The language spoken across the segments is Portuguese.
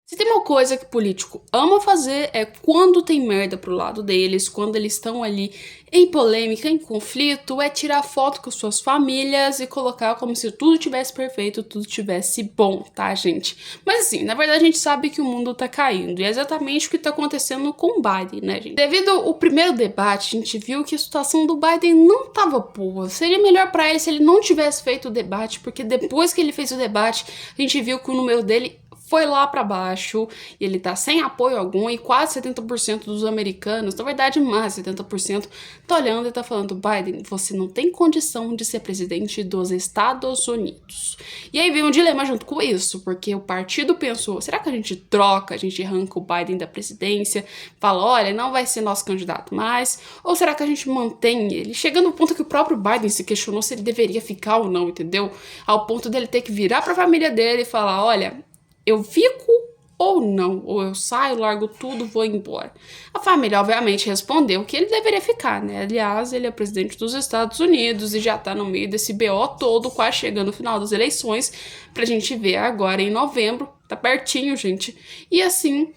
Se tem uma coisa que político ama fazer é quando tem merda pro lado deles, quando eles estão ali em polêmica, em conflito, é tirar foto com suas famílias e colocar como se tudo tivesse perfeito, tudo tivesse bom, tá, gente? Mas assim, na verdade a gente sabe que o mundo tá caindo e é exatamente o que tá acontecendo com o Biden, né, gente? Devido ao primeiro debate, a gente viu que a situação do Biden não tava boa. Seria melhor pra ele se ele não tivesse feito o debate, porque depois que ele fez o debate, a gente viu que o número dele foi lá pra baixo, e ele tá sem apoio algum, e quase 70% dos americanos, na verdade mais 70%, tá olhando e tá falando: Biden, você não tem condição de ser presidente dos Estados Unidos. E aí veio um dilema junto com isso, porque o partido pensou: será que a gente troca, a gente arranca o Biden da presidência, fala, olha, não vai ser nosso candidato mais, ou será que a gente mantém ele? Chegando ao ponto que o próprio Biden se questionou se ele deveria ficar ou não, entendeu? Ao ponto dele ter que virar pra família dele e falar: olha, eu fico ou não, ou eu saio, largo tudo, vou embora. A família, obviamente, respondeu que ele deveria ficar, né? Aliás, ele é presidente dos Estados Unidos e já tá no meio desse BO todo, quase chegando no final das eleições, pra gente ver agora em novembro, tá pertinho, gente. E assim,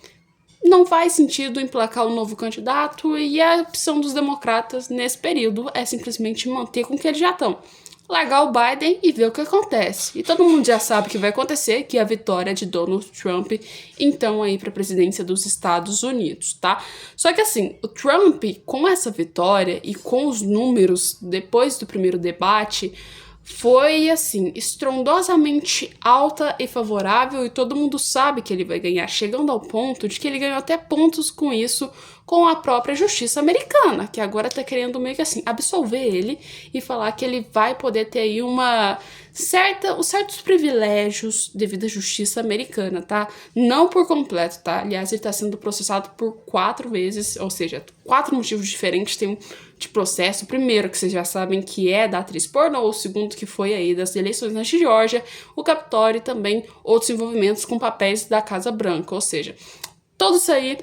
não faz sentido emplacar um novo candidato e a opção dos democratas nesse período é simplesmente manter com o que eles já estão. Largar o Biden e ver o que acontece. E todo mundo já sabe o que vai acontecer, que é a vitória de Donald Trump, então aí para a presidência dos Estados Unidos, tá? Só que assim, o Trump, com essa vitória e com os números depois do primeiro debate, foi, assim, estrondosamente alta e favorável, e todo mundo sabe que ele vai ganhar, chegando ao ponto de que ele ganhou até pontos com isso, com a própria justiça americana, que agora tá querendo meio que assim, absolver ele e falar que ele vai poder ter aí certos privilégios devido à justiça americana, tá? Não por completo, tá? Aliás, ele tá sendo processado por 4 vezes, ou seja, 4 motivos diferentes tem de processo. O primeiro, que vocês já sabem que é da atriz pornô, o segundo que foi aí das eleições na Geórgia, o Capitólio e também outros envolvimentos com papéis da Casa Branca, ou seja, tudo isso aí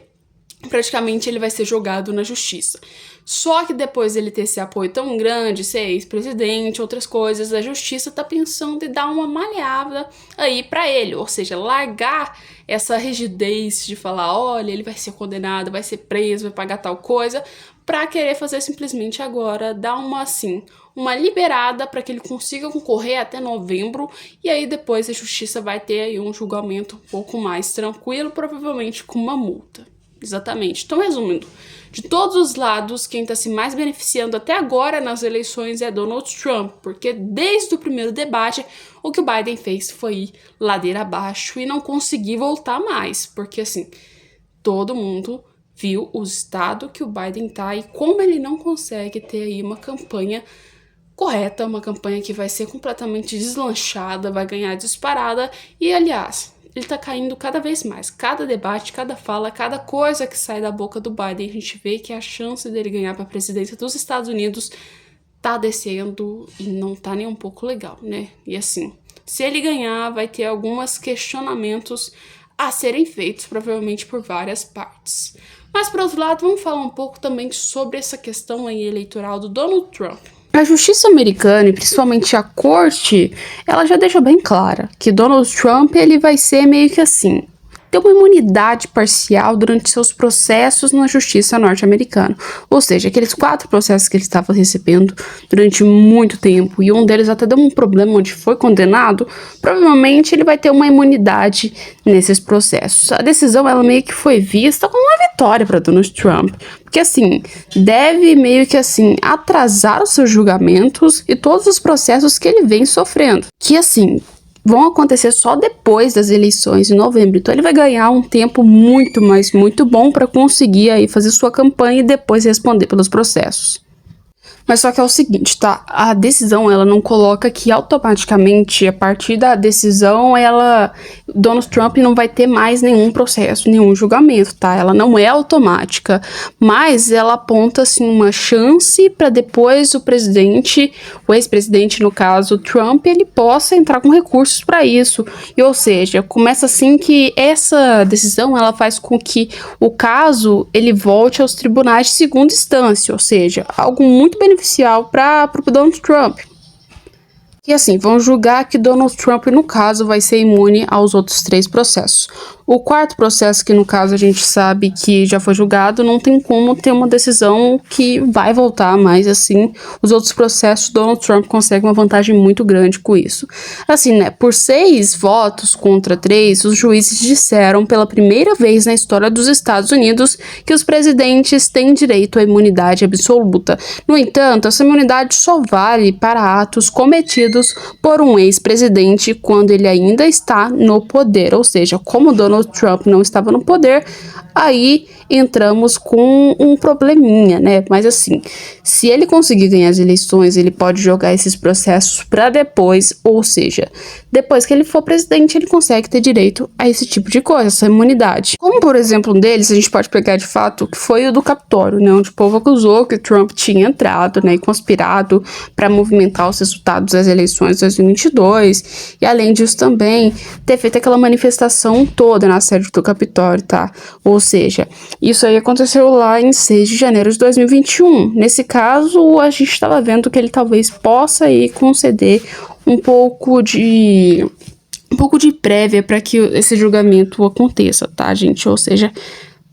praticamente ele vai ser jogado na justiça. Só que depois dele ter esse apoio tão grande, ser ex-presidente, outras coisas, a justiça tá pensando em dar uma maleada aí pra ele, ou seja, largar essa rigidez de falar, olha, ele vai ser condenado, vai ser preso, vai pagar tal coisa, pra querer fazer simplesmente agora, dar uma liberada para que ele consiga concorrer até novembro, e aí depois a justiça vai ter aí um julgamento um pouco mais tranquilo, provavelmente com uma multa. Exatamente. Então, resumindo, de todos os lados, quem está se mais beneficiando até agora nas eleições é Donald Trump, porque desde o primeiro debate, o que o Biden fez foi ir ladeira abaixo e não conseguir voltar mais, porque assim, todo mundo viu o estado que o Biden tá e como ele não consegue ter aí uma campanha correta, uma campanha que vai ser completamente deslanchada, vai ganhar disparada e, aliás, ele tá caindo cada vez mais. Cada debate, cada fala, cada coisa que sai da boca do Biden, a gente vê que a chance dele ganhar para a presidência dos Estados Unidos tá descendo e não tá nem um pouco legal, né? E assim, se ele ganhar, vai ter alguns questionamentos a serem feitos, provavelmente por várias partes. Mas, por outro lado, vamos falar um pouco também sobre essa questão aí eleitoral do Donald Trump. A justiça americana, e principalmente a corte, ela já deixa bem clara que Donald Trump ele vai ser meio que assim, ter uma imunidade parcial durante seus processos na justiça norte-americana. Ou seja, aqueles 4 processos que ele estava recebendo durante muito tempo, e um deles até deu um problema onde foi condenado, provavelmente ele vai ter uma imunidade nesses processos. A decisão, ela meio que foi vista como uma vitória para Donald Trump, porque assim, deve meio que assim, atrasar os seus julgamentos e todos os processos que ele vem sofrendo. Que assim, vão acontecer só depois das eleições, em novembro. Então ele vai ganhar um tempo muito, mas muito bom para conseguir aí fazer sua campanha e depois responder pelos processos. Mas só que é o seguinte, tá? A decisão, ela não coloca que automaticamente, a partir da decisão, Donald Trump não vai ter mais nenhum processo, nenhum julgamento, tá? Ela não é automática, mas ela aponta, assim, uma chance para depois o ex-presidente, no caso, Trump, ele possa entrar com recursos para isso. E, ou seja, começa assim que essa decisão, ela faz com que o caso, ele volte aos tribunais de segunda instância, ou seja, algo muito beneficial para o Donald Trump. E assim, vão julgar que Donald Trump, no caso, vai ser imune aos outros 3 processos. O quarto processo, que no caso a gente sabe que já foi julgado, não tem como ter uma decisão que vai voltar, mas assim, os outros processos, Donald Trump consegue uma vantagem muito grande com isso. Assim, né, por 6 votos contra 3, os juízes disseram pela primeira vez na história dos Estados Unidos que os presidentes têm direito à imunidade absoluta. No entanto, essa imunidade só vale para atos cometidos por um ex-presidente quando ele ainda está no poder, ou seja, como Donald Trump não estava no poder, aí entramos com um probleminha, né? Mas assim, se ele conseguir ganhar as eleições, ele pode jogar esses processos para depois, ou seja, depois que ele for presidente, ele consegue ter direito a esse tipo de coisa, essa imunidade. Como, por exemplo, um deles, a gente pode pegar de fato, que foi o do Capitólio, né? Onde o povo acusou que Trump tinha entrado, né? E conspirado para movimentar os resultados das eleições de 2022. E além disso também, ter feito aquela manifestação toda na sede do Capitólio, tá? Ou seja, isso aí aconteceu lá em 6 de janeiro de 2021. Nesse caso, a gente estava vendo que ele talvez possa aí conceder um pouco de prévia para que esse julgamento aconteça, tá, gente? Ou seja,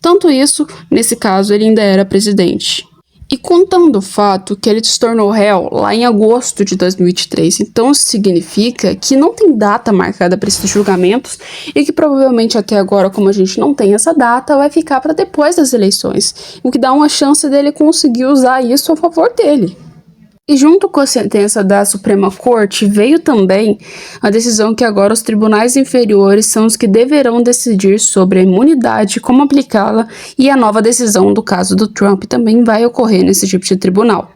tanto isso, nesse caso, ele ainda era presidente. E contando o fato que ele se tornou réu lá em agosto de 2023, então isso significa que não tem data marcada para esses julgamentos e que provavelmente até agora, como a gente não tem essa data, vai ficar para depois das eleições, o que dá uma chance dele conseguir usar isso a favor dele. E junto com a sentença da Suprema Corte, veio também a decisão que agora os tribunais inferiores são os que deverão decidir sobre a imunidade, como aplicá-la, e a nova decisão do caso do Trump também vai ocorrer nesse tipo de tribunal.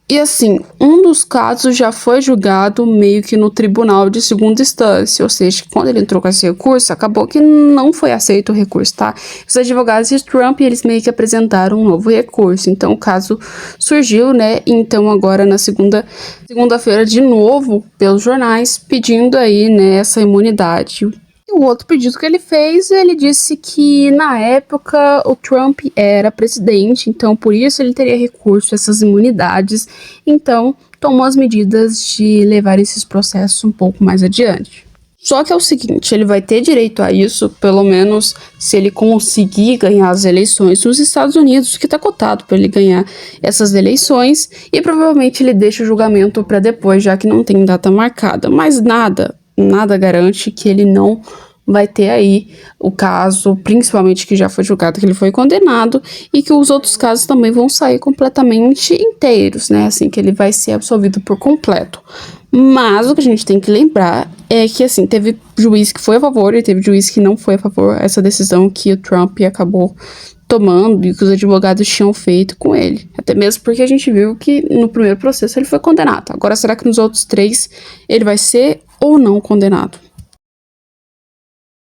E assim, um dos casos já foi julgado meio que no tribunal de segunda instância, ou seja, quando ele entrou com esse recurso, acabou que não foi aceito o recurso, tá? Os advogados de Trump, eles meio que apresentaram um novo recurso, então o caso surgiu, né? Então agora na segunda-feira de novo, pelos jornais, pedindo aí, né, essa imunidade. E o outro pedido que ele fez, ele disse que na época o Trump era presidente, então por isso ele teria recurso a essas imunidades, então tomou as medidas de levar esses processos um pouco mais adiante. Só que é o seguinte, ele vai ter direito a isso, pelo menos se ele conseguir ganhar as eleições nos Estados Unidos, que está cotado para ele ganhar essas eleições, e provavelmente ele deixa o julgamento para depois, já que não tem data marcada, mas nada garante que ele não vai ter aí o caso, principalmente que já foi julgado, que ele foi condenado, e que os outros casos também vão sair completamente inteiros, né, assim, que ele vai ser absolvido por completo. Mas o que a gente tem que lembrar é que, assim, teve juiz que foi a favor e teve juiz que não foi a favor essa decisão que o Trump acabou tomando e que os advogados tinham feito com ele. Até mesmo porque a gente viu que no primeiro processo ele foi condenado. Agora, será que nos outros 3 ele vai ser ou não condenado?